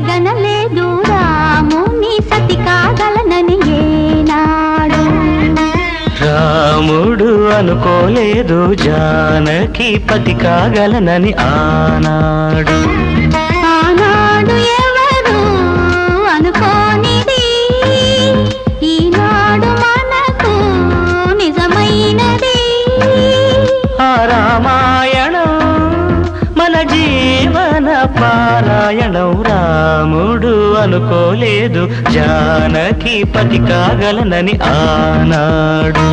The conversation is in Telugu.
కలగనలేదు రాముని సతి కాగలనని ఏనాడు. రాముడు అనుకోలేదు జానకి పతి కాగలనని ఆనాడు. ఆనాడు ఎవరు అనుకోనిది ఈనాడు మనకు నిజమైనది. ఆ రామాయణం మన జీవన పారాయణం. రాముడు అనుకోలేదు జానకి పతి కాగలనని ఆనాడు.